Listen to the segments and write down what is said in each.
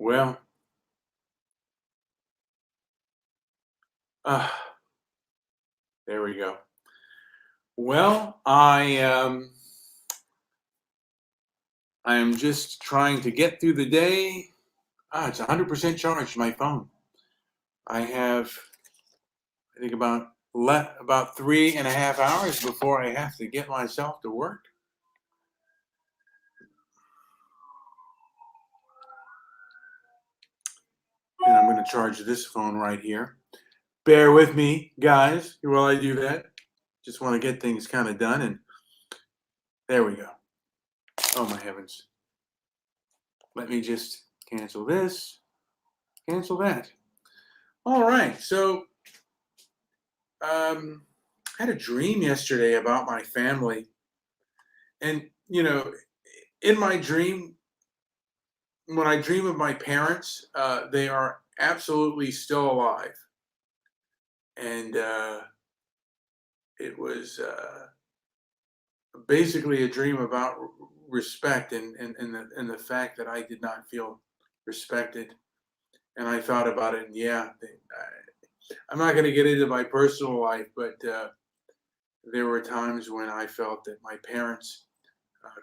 Well, uh, there we go. Well, I am just trying to get through the day. It's 100% charged, my phone. I have, I think about 3.5 hours before I have to get myself to work. And I'm going to charge this phone right here. Bear with me, guys, while I do that. Just want to get things kind of done, and there we go. Oh, my heavens. Let me just cancel this, cancel that. All right, so I had a dream yesterday about my family. And, in my dream, when I dream of my parents, they are absolutely still alive. And it was basically a dream about respect and the fact that I did not feel respected. And I thought about it, and I'm not going to get into my personal life, but there were times when I felt that my parents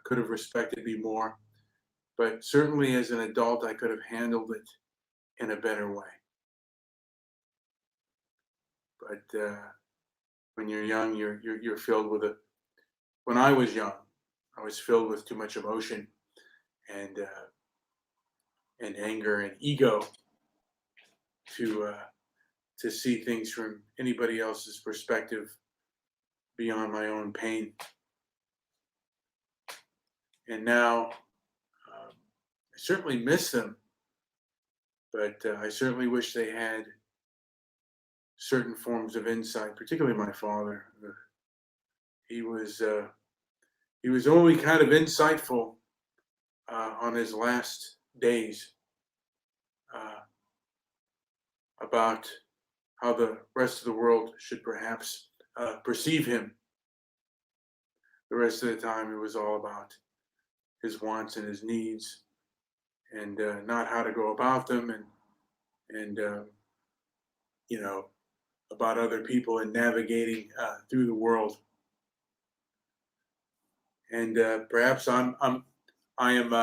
could have respected me more. But certainly as an adult, I could have handled it in a better way. But when you're young, you're filled with a. When I was young, I was filled with too much emotion and anger and ego to uh, to see things from anybody else's perspective beyond my own pain. And now I certainly miss them, but I certainly wish they had certain forms of insight, particularly my father. He was uh, he was only kind of insightful on his last days uh, about how the rest of the world should perhaps perceive him. The rest of the time, it was all about his wants and his needs, and not how to go about them, and you know about other people and navigating through the world. And perhaps I am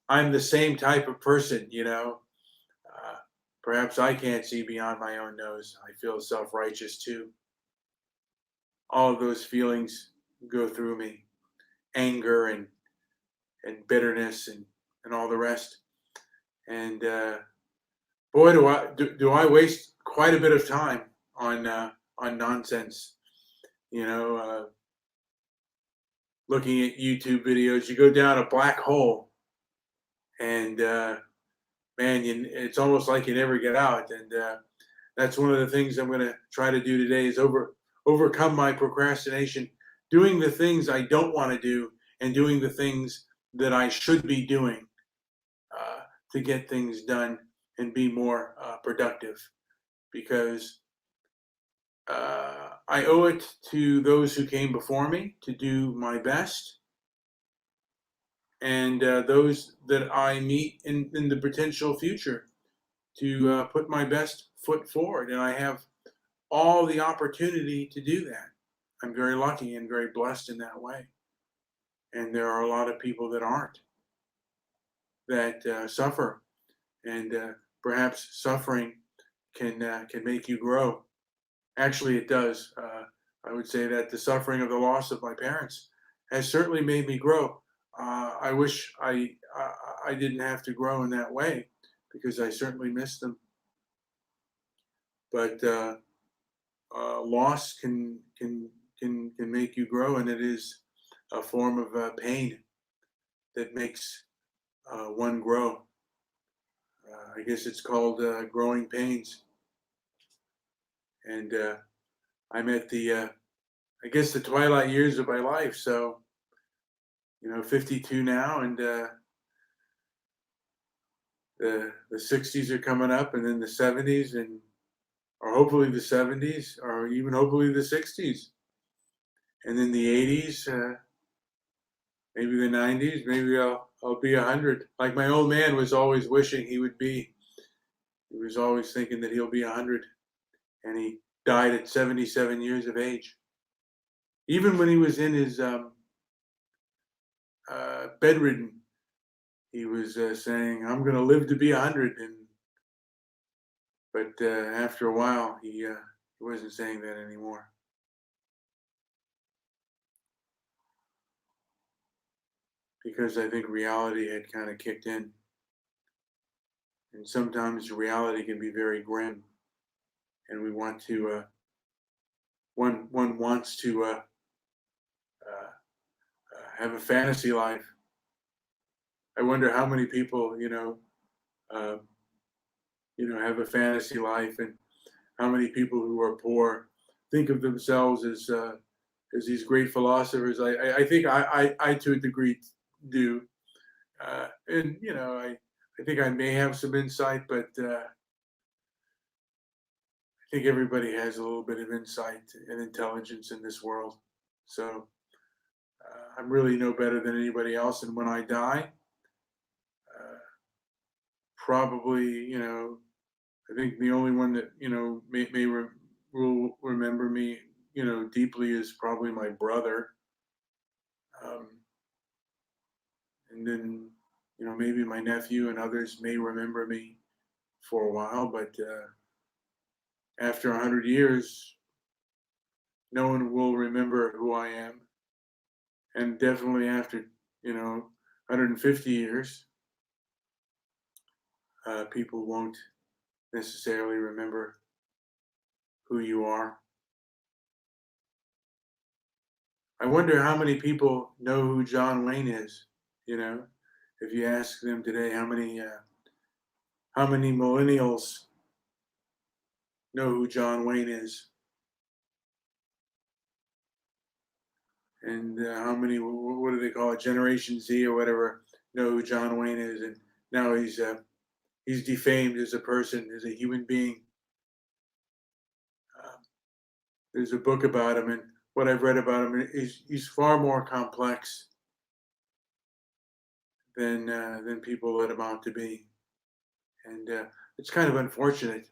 I'm the same type of person. Uh, Perhaps I can't see beyond my own nose. I feel self righteous too. All of those feelings go through me, anger and bitterness and all the rest. And boy, do I waste quite a bit of time on nonsense. You know, looking at YouTube videos, you go down a black hole, and man, it's almost like you never get out. And that's one of the things I'm going to try to do today is overcome my procrastination, doing the things I don't want to do, and doing the things that I should be doing uh, to get things done and be more productive. Because I owe it to those who came before me to do my best, and those that I meet in the potential future to put my best foot forward. And I have all the opportunity to do that. I'm very lucky and very blessed in that way. And there are a lot of people that aren't, that suffer, and perhaps suffering can make you grow. Actually, it does. I would say that the suffering of the loss of my parents has certainly made me grow. I wish I didn't have to grow in that way because I certainly miss them. But loss can make you grow, and it is a form of pain that makes one grow. I guess it's called growing pains. And I'm at I guess the twilight years of my life. So 52 now, and the 60s are coming up, and then the 70s, and or hopefully the 70s, or even hopefully the 60s, and then the 80s. maybe the 90s, maybe I'll be 100. Like my old man was always wishing he would be. He was always thinking that he'll be 100, and he died at 77 years of age. Even when he was in his bedridden, he was saying, "I'm going to live to be 100." But after a while, he wasn't saying that anymore. Because I think reality had kind of kicked in. And sometimes reality can be very grim. And we want to, one wants to have a fantasy life. I wonder how many people, have a fantasy life, and how many people who are poor think of themselves as these great philosophers. I think I to a degree do. And I think I may have some insight, but I think everybody has a little bit of insight and intelligence in this world. So I'm really no better than anybody else. And when I die, probably, I think the only one that will remember me, deeply is probably my brother. And then, maybe my nephew and others may remember me for a while, but after 100 years, no one will remember who I am. And definitely after, 150 years, people won't necessarily remember who you are. I wonder how many people know who John Wayne is. If you ask them today, how many millennials know who John Wayne is, and how many, what do they call it, Generation Z or whatever, know who John Wayne is, and now he's defamed as a person, as a human being. There's a book about him, and what I've read about him is he's far more complex than people let him out to be, and it's kind of unfortunate.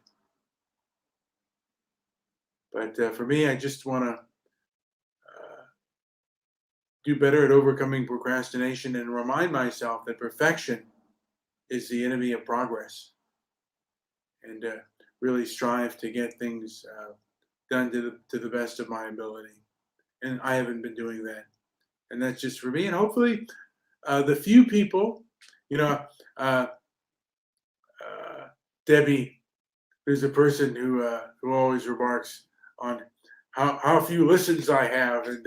But for me, I just want to do better at overcoming procrastination and remind myself that perfection is the enemy of progress, and really strive to get things done to the best of my ability. And I haven't been doing that, and that's just for me. And hopefully, the few people, Debbie, there's a person who always remarks on how few listens I have, and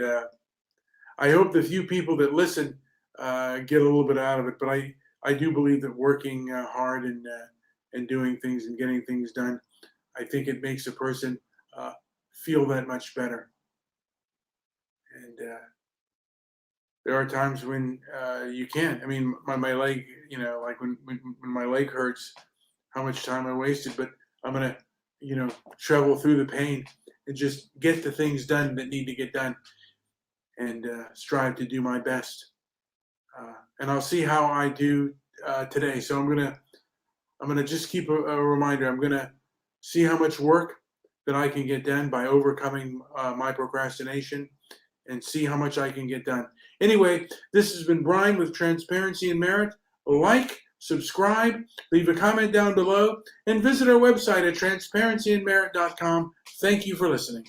I hope the few people that listen get a little bit out of it. But I do believe that working hard and doing things and getting things done, I think it makes a person feel that much better. And there are times when you can't. I mean, my leg, like when my leg hurts, how much time I wasted. But I'm gonna, travel through the pain and just get the things done that need to get done, and strive to do my best. And I'll see how I do today. So I'm gonna just keep a reminder. I'm gonna see how much work that I can get done by overcoming my procrastination, and see how much I can get done. Anyway, this has been Brian with Transparency and Merit. Like, subscribe, leave a comment down below, and visit our website at transparencyandmerit.com. Thank you for listening.